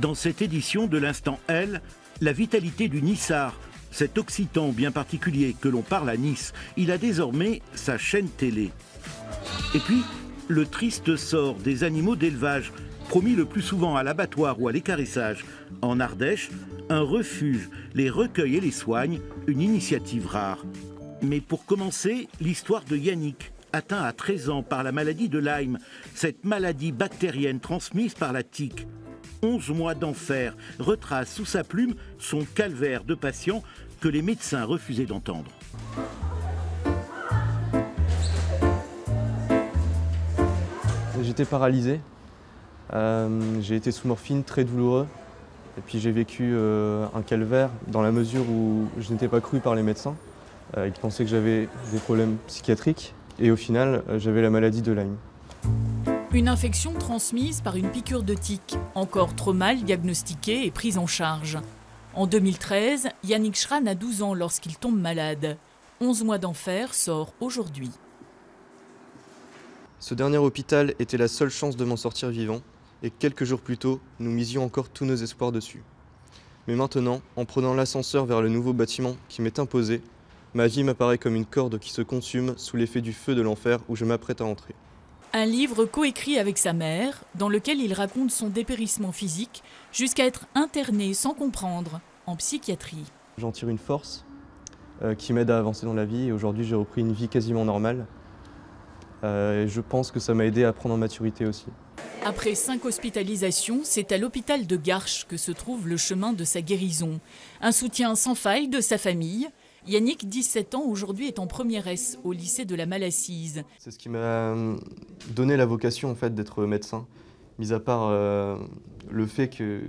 Dans cette édition de l'Instant L, la vitalité du Nissard, cet occitan bien particulier que l'on parle à Nice, il a désormais sa chaîne télé. Et puis, le triste sort des animaux d'élevage, promis le plus souvent à l'abattoir ou à l'équarrissage. En Ardèche, un refuge les recueille et les soigne, une initiative rare. Mais pour commencer, l'histoire de Yannick, atteint à 13 ans par la maladie de Lyme, cette maladie bactérienne transmise par la tique. 11 mois d'enfer retrace sous sa plume son calvaire de patient que les médecins refusaient d'entendre. J'étais paralysé, j'ai été sous morphine, très douloureux, et puis j'ai vécu un calvaire dans la mesure où je n'étais pas cru par les médecins. Ils pensaient que j'avais des problèmes psychiatriques, et au final, j'avais la maladie de Lyme. Une infection transmise par une piqûre de tique, encore trop mal diagnostiquée et prise en charge. En 2013, Yannick Schran a 12 ans lorsqu'il tombe malade. 11 mois d'enfer sort aujourd'hui. Ce dernier hôpital était la seule chance de m'en sortir vivant, et quelques jours plus tôt, nous misions encore tous nos espoirs dessus. Mais maintenant, en prenant l'ascenseur vers le nouveau bâtiment qui m'est imposé, ma vie m'apparaît comme une corde qui se consume sous l'effet du feu de l'enfer où je m'apprête à entrer. Un livre coécrit avec sa mère, dans lequel il raconte son dépérissement physique, jusqu'à être interné sans comprendre, en psychiatrie. J'en tire une force qui m'aide à avancer dans la vie, et aujourd'hui j'ai repris une vie quasiment normale. Et je pense que ça m'a aidé à prendre en maturité aussi. Après 5 hospitalisations, c'est à l'hôpital de Garches que se trouve le chemin de sa guérison. Un soutien sans faille de sa famille. Yannick, 17 ans, aujourd'hui est en première S au lycée de la Malassise. C'est ce qui m'a donné la vocation en fait, d'être médecin. Mis à part le fait que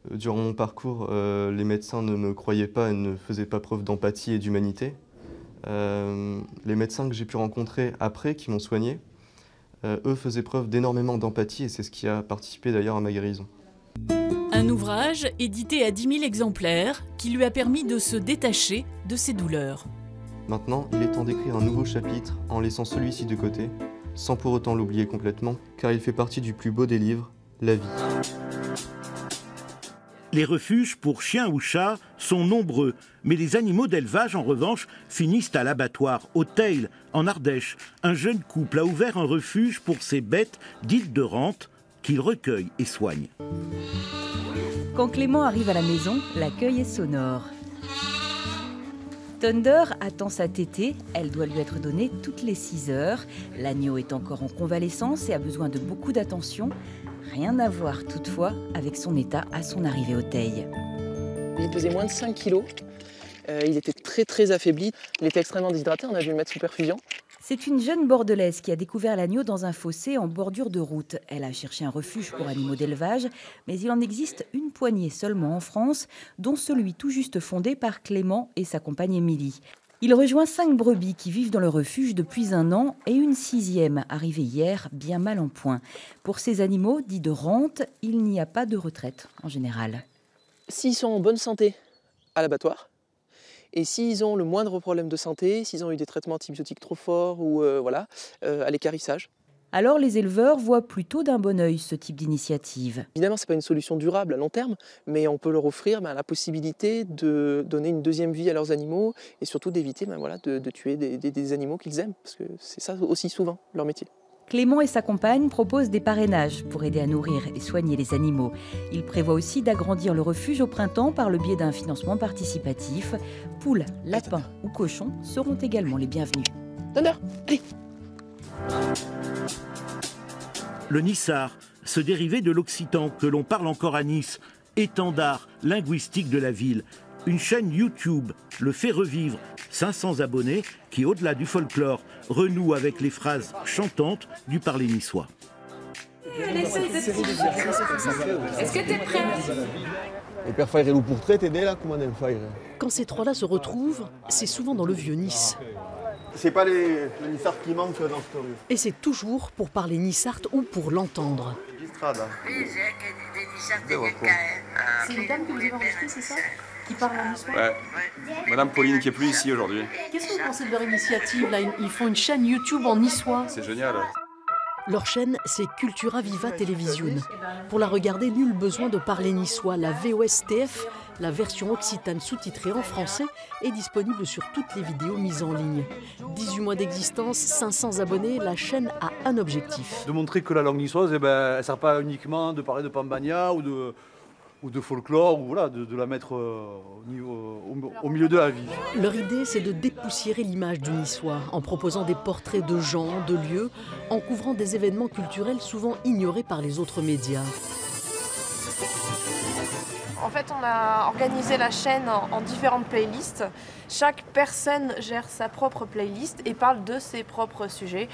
durant mon parcours, les médecins ne me croyaient pas et ne faisaient pas preuve d'empathie et d'humanité. Les médecins que j'ai pu rencontrer après, qui m'ont soigné, eux faisaient preuve d'énormément d'empathie, et c'est ce qui a participé d'ailleurs à ma guérison. Un ouvrage édité à 10 000 exemplaires qui lui a permis de se détacher de ses douleurs. Maintenant, il est temps d'écrire un nouveau chapitre en laissant celui-ci de côté, sans pour autant l'oublier complètement, car il fait partie du plus beau des livres, la vie. Les refuges pour chiens ou chats sont nombreux, mais les animaux d'élevage, en revanche, finissent à l'abattoir, au Teil, en Ardèche. Un jeune couple a ouvert un refuge pour ces bêtes dites de rente qu'il recueille et soigne. Quand Clément arrive à la maison, l'accueil est sonore. Thunder attend sa tétée, elle doit lui être donnée toutes les 6 heures. L'agneau est encore en convalescence et a besoin de beaucoup d'attention. Rien à voir toutefois avec son état à son arrivée au Teil. Il pesait moins de 5 kilos, il était très affaibli, il était extrêmement déshydraté, on a dû le mettre sous perfusion. C'est une jeune bordelaise qui a découvert l'agneau dans un fossé en bordure de route. Elle a cherché un refuge pour animaux d'élevage, mais il en existe une poignée seulement en France, dont celui tout juste fondé par Clément et sa compagne Émilie. Il rejoint 5 brebis qui vivent dans le refuge depuis 1 an et une 6e, arrivée hier, bien mal en point. Pour ces animaux dits de rente, il n'y a pas de retraite en général. S'ils sont en bonne santé à l'abattoir, et s'ils ont le moindre problème de santé, s'ils ont eu des traitements antibiotiques trop forts ou à l'équarrissage. Alors les éleveurs voient plutôt d'un bon œil ce type d'initiative. Évidemment, ce n'est pas une solution durable à long terme, mais on peut leur offrir la possibilité de donner une 2e vie à leurs animaux et surtout d'éviter de tuer des animaux qu'ils aiment, parce que c'est ça aussi souvent leur métier. Clément et sa compagne proposent des parrainages pour aider à nourrir et soigner les animaux. Ils prévoient aussi d'agrandir le refuge au printemps par le biais d'un financement participatif. Poules, lapins ou cochons seront également les bienvenus. Thunder, allez! Le Nissard, ce dérivé de l'occitan que l'on parle encore à Nice, étendard linguistique de la ville. Une chaîne YouTube le fait revivre, 500 abonnés qui, au-delà du folklore, renouent avec les phrases chantantes du parler niçois. Est-ce que t'es prêt? Et per faire le portrait, t'aider là, comment on fait? Quand ces trois-là se retrouvent, c'est souvent dans le vieux Nice. C'est pas le Nissart qui manque dans cette rue. Et c'est toujours pour parler Nissart ou pour l'entendre. C'est une dame que vous avez enregistrée, c'est ça? Qui parle en niçois? Ouais. Madame Pauline qui est plus ici aujourd'hui. Qu'est-ce que vous pensez de leur initiative là? Ils font une chaîne YouTube en niçois. C'est génial. Leur chaîne, c'est Cultura Viva Television. Pour la regarder, nul besoin de parler niçois. La VOSTF, la version occitane sous-titrée en français, est disponible sur toutes les vidéos mises en ligne. 18 mois d'existence, 500 abonnés, la chaîne a un objectif. De montrer que la langue niçoise, elle ne sert pas uniquement de parler de Pambagna ou de folklore, ou voilà, de la mettre au milieu de la vie. Leur idée, c'est de dépoussiérer l'image du niçois, en proposant des portraits de gens, de lieux, en couvrant des événements culturels souvent ignorés par les autres médias. En fait, on a organisé la chaîne en différentes playlists. Chaque personne gère sa propre playlist et parle de ses propres sujets.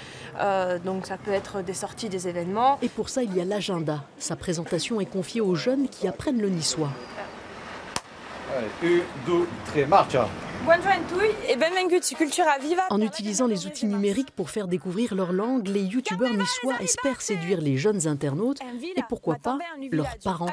Donc ça peut être des sorties, des événements. Et pour ça, il y a l'agenda. Sa présentation est confiée aux jeunes qui apprennent le niçois. Allez, 1, 2, 3, marche! Bonjour et bienvenue sur Cultura Viva. En utilisant les outils numériques pour faire découvrir leur langue, les youtubeurs niçois espèrent séduire les jeunes internautes et pourquoi pas leurs parents.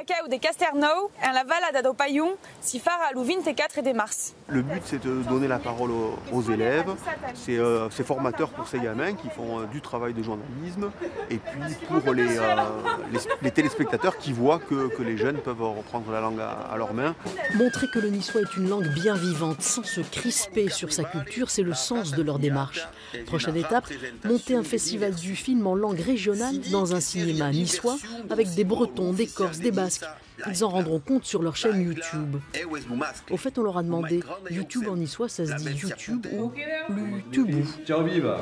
Le but, c'est de donner la parole aux élèves. C'est formateur pour ces gamins qui font du travail de journalisme et puis pour les téléspectateurs qui voient que les jeunes peuvent reprendre la langue à leurs mains. Montrer que le niçois est une langue bien vivante, sans se crisper sur sa culture, c'est le sens de leur démarche. Prochaine étape, monter un festival du film en langue régionale dans un cinéma niçois avec des Bretons, des Corses, des Basques. Ils en rendront compte sur leur chaîne YouTube. Au fait, on leur a demandé, YouTube en niçois, ça se dit YouTube ou Lutubu. Ciao, viva!